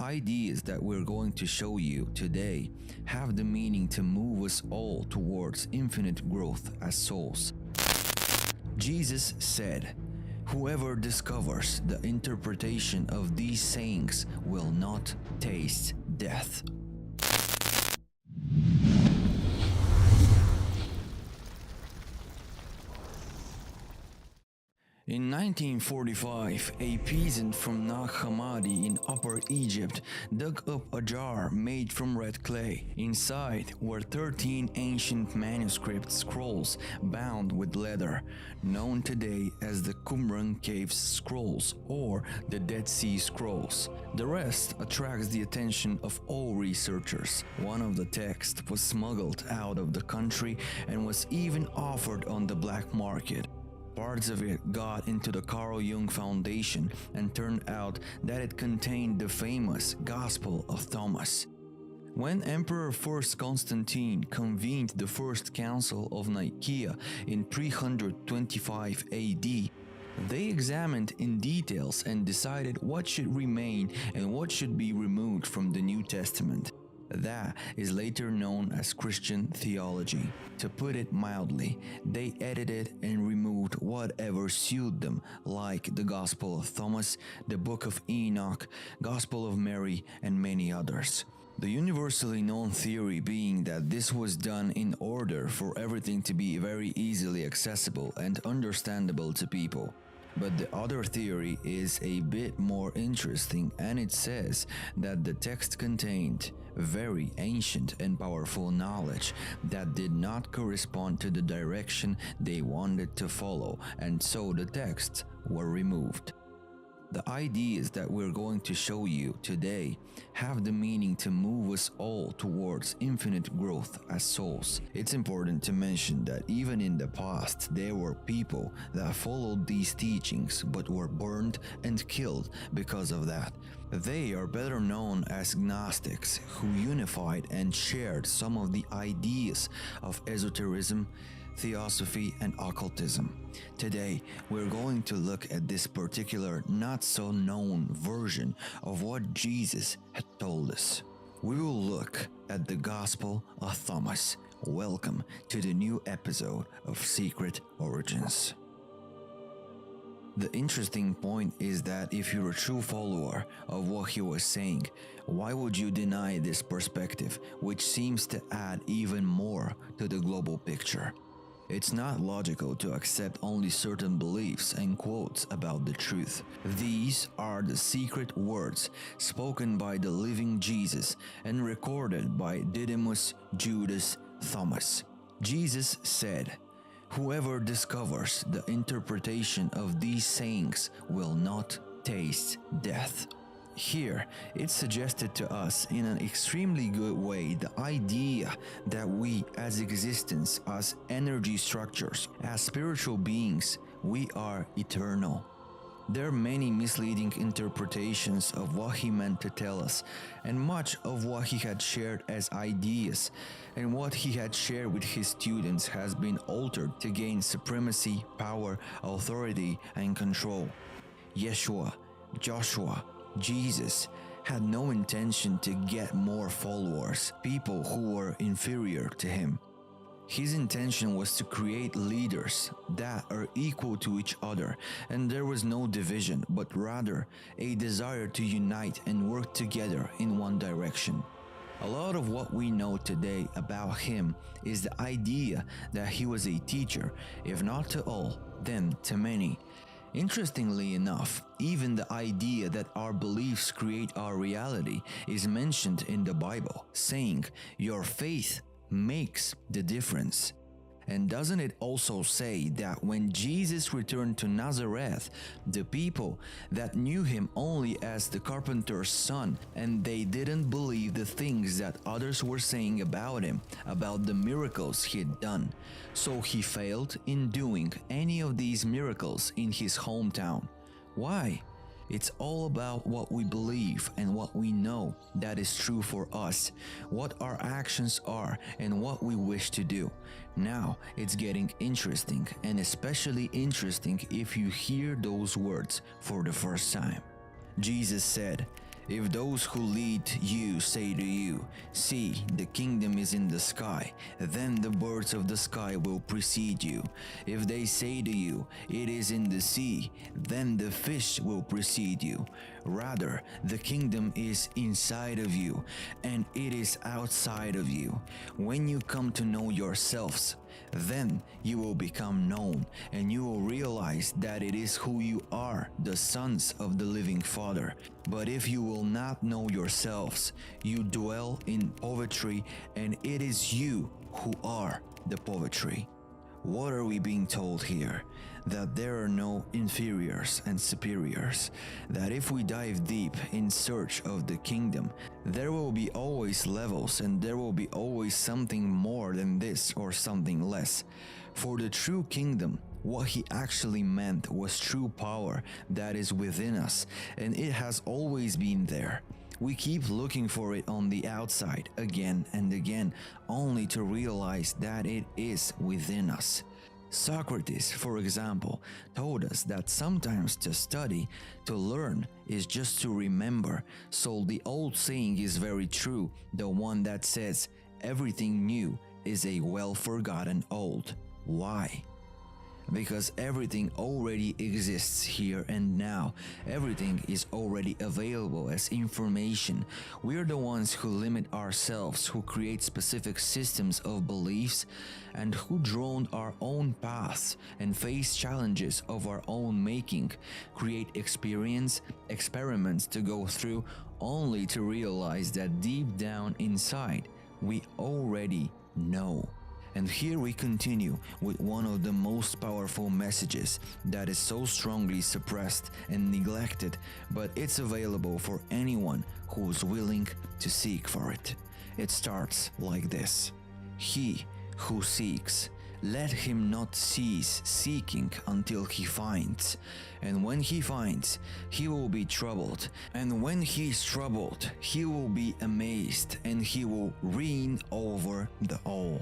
ideas that we're going to show you today have the meaning to move us all towards infinite growth as souls. Jesus said, "Whoever discovers the interpretation of these sayings will not taste death." In 1945, a peasant from Nag Hammadi in Upper Egypt dug up a jar made from red clay. Inside were 13 ancient manuscript scrolls bound with leather, known today as the Qumran Caves Scrolls or the Dead Sea Scrolls. The rest attracts the attention of all researchers. One of the texts was smuggled out of the country and was even offered on the black market. Parts of it got into the Carl Jung Foundation and turned out that it contained the famous Gospel of Thomas. When Emperor First Constantine convened the First Council of Nicaea in 325 AD, they examined in details and decided what should remain and what should be removed from the New Testament. That is later known as Christian theology. To put it mildly, they edited and removed whatever suited them, like the Gospel of Thomas, the Book of Enoch, Gospel of Mary, and many others. The universally known theory being that this was done in order for everything to be very easily accessible and understandable to people. But the other theory is a bit more interesting, and it says that the text contained very ancient and powerful knowledge that did not correspond to the direction they wanted to follow, and so the texts were removed. The ideas that we're going to show you today have the meaning to move us all towards infinite growth as souls. It's important to mention that even in the past, there were people that followed these teachings but were burned and killed because of that. They are better known as Gnostics, who unified and shared some of the ideas of esotericism, theosophy, and occultism. Today, we're going to look at this particular not-so-known version of what Jesus had told us. We will look at the Gospel of Thomas. Welcome to the new episode of Secret Origins. The interesting point is that if you're a true follower of what he was saying, why would you deny this perspective, which seems to add even more to the global picture? It's not logical to accept only certain beliefs and quotes about the truth. These are the secret words spoken by the living Jesus and recorded by Didymus Judas Thomas. Jesus said, "Whoever discovers the interpretation of these sayings will not taste death." Here, it's suggested to us in an extremely good way the idea that we as existence, as energy structures, as spiritual beings, we are eternal. There are many misleading interpretations of what he meant to tell us, and much of what he had shared as ideas and what he had shared with his students has been altered to gain supremacy, power, authority, and control. Yeshua, Joshua, Jesus had no intention to get more followers, people who were inferior to him. His intention was to create leaders that are equal to each other, and there was no division, but rather a desire to unite and work together in one direction. A lot of what we know today about him is the idea that he was a teacher, if not to all, then to many. Interestingly enough, even the idea that our beliefs create our reality is mentioned in the Bible, saying, "Your faith makes the difference." And doesn't it also say that when Jesus returned to Nazareth, the people that knew him only as the carpenter's son, and they didn't believe the things that others were saying about him, about the miracles he had done. So he failed in doing any of these miracles in his hometown. Why? It's all about what we believe and what we know that is true for us, what our actions are, and what we wish to do. Now it's getting interesting, and especially interesting if you hear those words for the first time. Jesus said, If those who lead you say to you, 'See, the kingdom is in the sky,' then the birds of the sky will precede you. If they say to you, 'It is in the sea,' then the fish will precede you. Rather, the kingdom is inside of you, and it is outside of you. When you come to know yourselves, then you will become known, and you will realize that it is who you are, the sons of the living Father. But if you will not know yourselves, you dwell in poverty, and it is you who are the poverty." What are we being told here? That there are no inferiors and superiors. That if we dive deep in search of the kingdom, there will be always levels, and there will be always something more than this or something less. For the true kingdom, what he actually meant was true power that is within us, and it has always been there. We keep looking for it on the outside again and again, only to realize that it is within us. Socrates, for example, told us that sometimes to study, to learn, is just to remember. So the old saying is very true, the one that says, "Everything new is a well-forgotten old." Why? Because everything already exists here and now. Everything is already available as information. We're the ones who limit ourselves, who create specific systems of beliefs, and who drone our own paths and face challenges of our own making, create experiments to go through, only to realize that deep down inside, we already know. And here we continue with one of the most powerful messages that is so strongly suppressed and neglected, but it's available for anyone who's willing to seek for it. It starts like this: "He who seeks, let him not cease seeking until he finds. And when he finds, he will be troubled. And when he is troubled, he will be amazed, and he will reign over the all."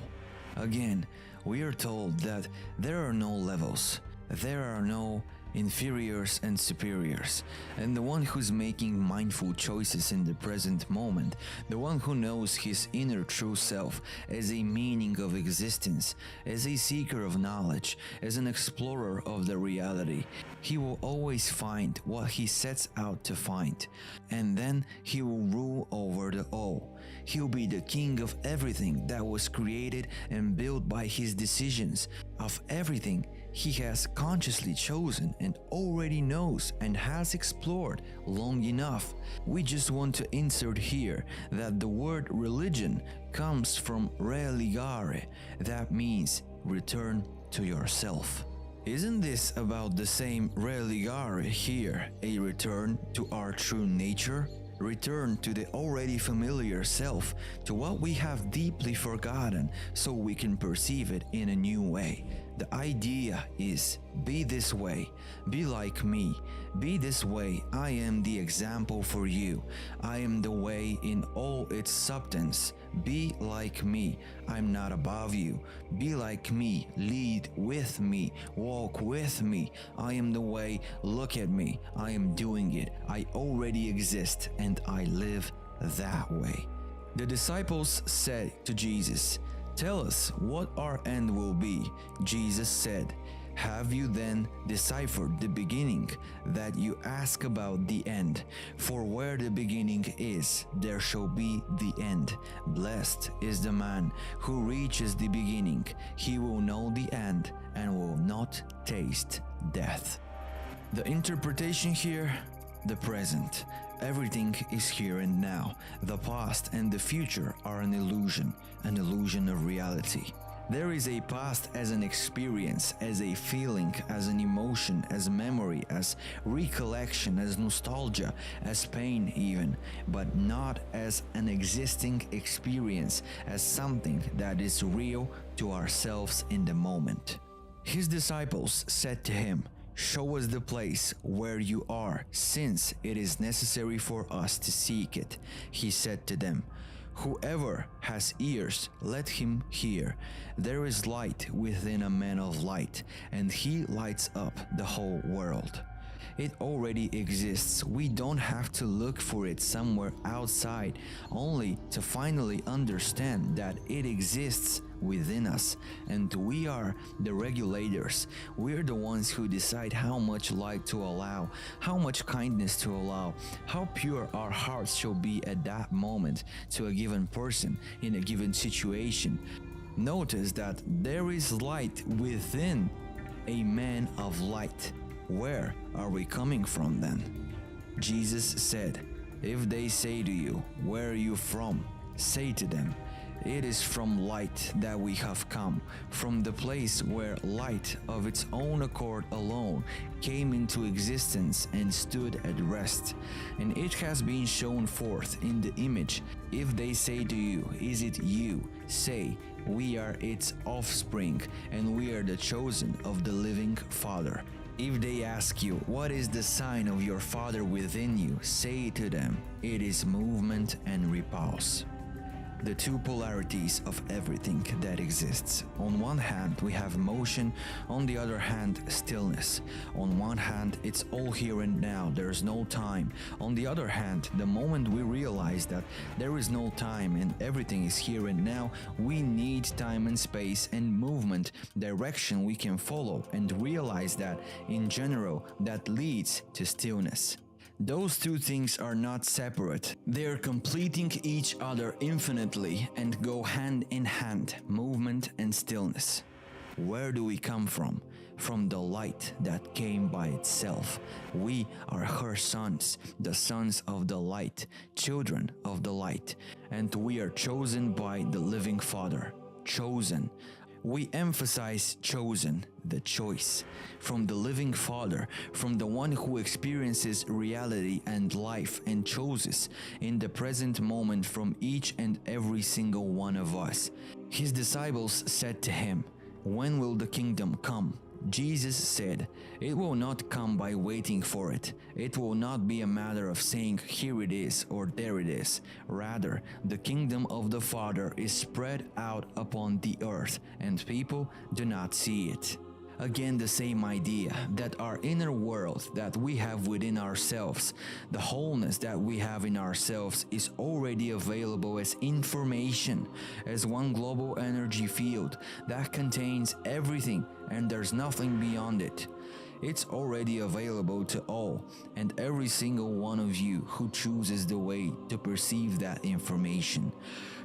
Again, we are told that there are no levels, there are no inferiors and superiors, and the one who's making mindful choices in the present moment, the one who knows his inner true self as a meaning of existence, as a seeker of knowledge, as an explorer of the reality, he will always find what he sets out to find, and then he will rule over the all. He'll be the king of everything that was created and built by his decisions, of everything he has consciously chosen and already knows and has explored long enough. We just want to insert here that the word religion comes from religare, that means return to yourself. Isn't this about the same religare here, a return to our true nature? Return to the already familiar self, to what we have deeply forgotten, so we can perceive it in a new way. The idea is, be this way, be like me, be this way, I am the example for you, I am the way in all its substance, be like me, I'm not above you, be like me, lead with me, walk with me, I am the way, look at me, I am doing it, I already exist and I live that way. The disciples said to Jesus, "Tell us what our end will be." Jesus said, "Have you then deciphered the beginning, that you ask about the end? For where the beginning is, there shall be the end. Blessed is the man who reaches the beginning. He will know the end and will not taste death." The interpretation here, the present. Everything is here and now. The past and the future are an illusion of reality. There is a past as an experience, as a feeling, as an emotion, as memory, as recollection, as nostalgia, as pain even, but not as an existing experience, as something that is real to ourselves in the moment. His disciples said to him, "Show us the place where you are, since it is necessary for us to seek it." He said to them, "Whoever has ears, let him hear. There is light within a man of light, and he lights up the whole world." It already exists. We don't have to look for it somewhere outside, only to finally understand that it exists within us, and we are the regulators. We're the ones who decide how much light to allow, how much kindness to allow, how pure our hearts shall be at that moment to a given person in a given situation. Notice that there is light within a man of light. Where are we coming from then? Jesus said, "If they say to you, 'Where are you from?' say to them, 'It is from light that we have come, from the place where light of its own accord alone came into existence and stood at rest. And it has been shown forth in the image. If they say to you, Is it you? Say, We are its offspring, and we are the chosen of the living Father. If they ask you, What is the sign of your Father within you? Say to them, It is movement and repose." The two polarities of everything that exists. On one hand, we have motion, on the other hand, stillness. On one hand, it's all here and now, there's no time. On the other hand, the moment we realize that there is no time and everything is here and now, we need time and space and movement, direction we can follow, and realize that, in general, that leads to stillness. Those two things are not separate. They are completing each other infinitely and go hand in hand, movement and stillness. Where do we come from? From the light that came by itself. We are her sons, the sons of the light, children of the light, and we are chosen by the living Father. Chosen. We emphasize chosen, the choice, from the living Father, from the one who experiences reality and life and chooses in the present moment from each and every single one of us. His disciples said to him, "When will the kingdom come?" Jesus said, "It will not come by waiting for it. It will not be a matter of saying, 'Here it is' or 'There it is.' Rather, the kingdom of the Father is spread out upon the earth, and people do not see it." Again, the same idea that our inner world that we have within ourselves, the wholeness that we have in ourselves, is already available as information, as one global energy field that contains everything and there's nothing beyond it. It's already available to all and every single one of you who chooses the way to perceive that information.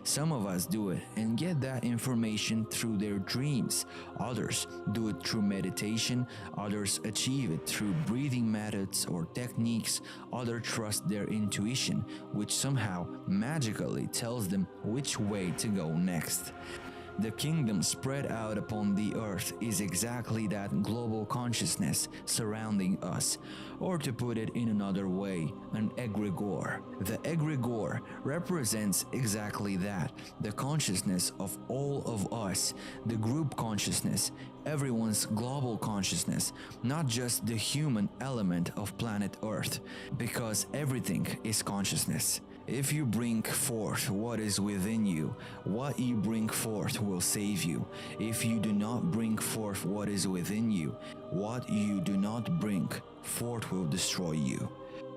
Some of us do it and get that information through their dreams. Others do it through meditation. Others achieve it through breathing methods or techniques. Others trust their intuition, which somehow magically tells them which way to go next. The kingdom spread out upon the earth is exactly that global consciousness surrounding us, or to put it in another way, an egregore. The egregore represents exactly that, the consciousness of all of us, the group consciousness, everyone's global consciousness, not just the human element of planet Earth, because everything is consciousness. If you bring forth what is within you, what you bring forth will save you. If you do not bring forth what is within you, what you do not bring forth will destroy you.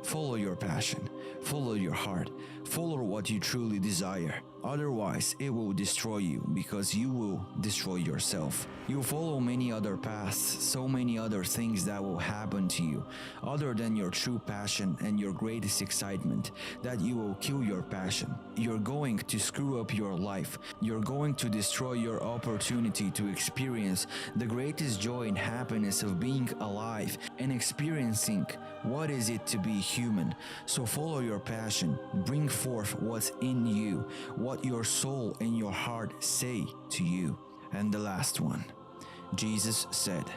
Follow your passion, follow your heart, follow what you truly desire. Otherwise, it will destroy you because you will destroy yourself. You follow many other paths, so many other things that will happen to you, other than your true passion and your greatest excitement, that you will kill your passion. You're going to screw up your life. You're going to destroy your opportunity to experience the greatest joy and happiness of being alive and experiencing what is it to be human. So follow your passion, bring forth what's in you, what your soul and your heart say to you. And the last one, Jesus said,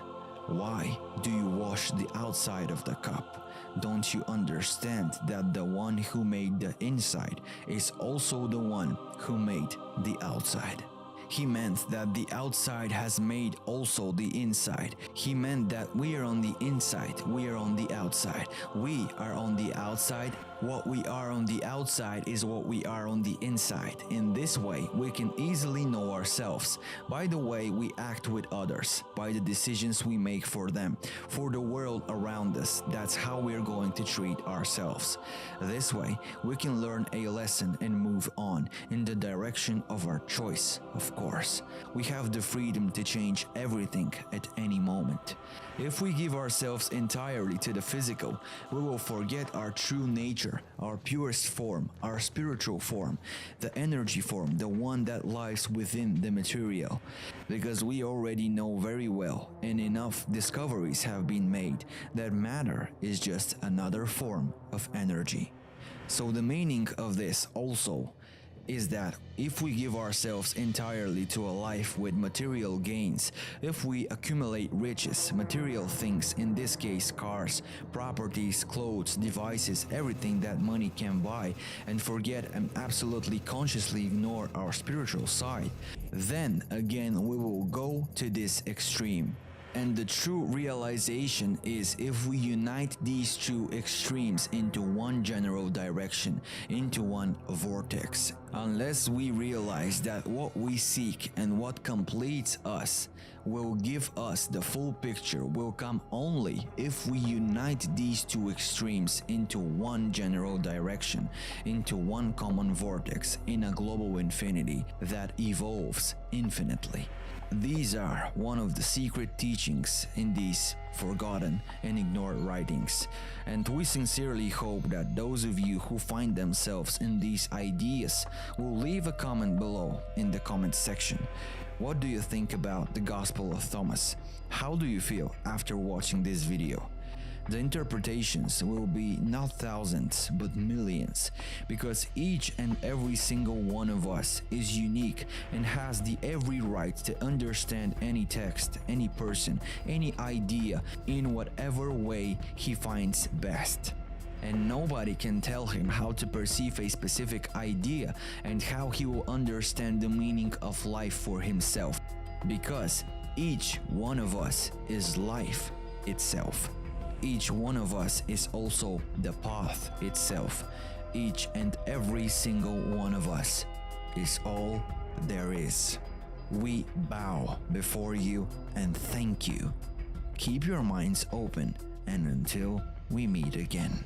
"Why do you wash the outside of the cup? Don't you understand that the one who made the inside is also the one who made the outside?" He meant that the outside has made also the inside. He meant that we are on the inside, we are on the outside. We are on the outside What we are on the outside is what we are on the inside. In this way, we can easily know ourselves by the way we act with others, by the decisions we make for them, for the world around us. That's how we're going to treat ourselves. This way, we can learn a lesson and move on in the direction of our choice, of course. We have the freedom to change everything at any moment. If we give ourselves entirely to the physical, we will forget our true nature, our purest form, our spiritual form, the energy form, the one that lies within the material. Because we already know very well, and enough discoveries have been made, that matter is just another form of energy. So the meaning of this also is that if we give ourselves entirely to a life with material gains, if we accumulate riches, material things, in this case cars, properties, clothes, devices, everything that money can buy, and forget and absolutely consciously ignore our spiritual side, then again we will go to this extreme. And the true realization is if we unite these two extremes into one general direction, into one vortex. Unless we realize that what we seek and what completes us will give us the full picture will come only if we unite these two extremes into one general direction, into one common vortex in a global infinity that evolves infinitely. These are one of the secret teachings in these forgotten and ignored writings, and we sincerely hope that those of you who find themselves in these ideas will leave a comment below in the comment section. What do you think about the Gospel of Thomas? How do you feel after watching this video? The interpretations will be not thousands but millions, because each and every single one of us is unique and has the every right to understand any text, any person, any idea in whatever way he finds best. And nobody can tell him how to perceive a specific idea and how he will understand the meaning of life for himself, because each one of us is life itself. Each one of us is also the path itself. Each and every single one of us is all there is. We bow before you and thank you. Keep your minds open, and until we meet again.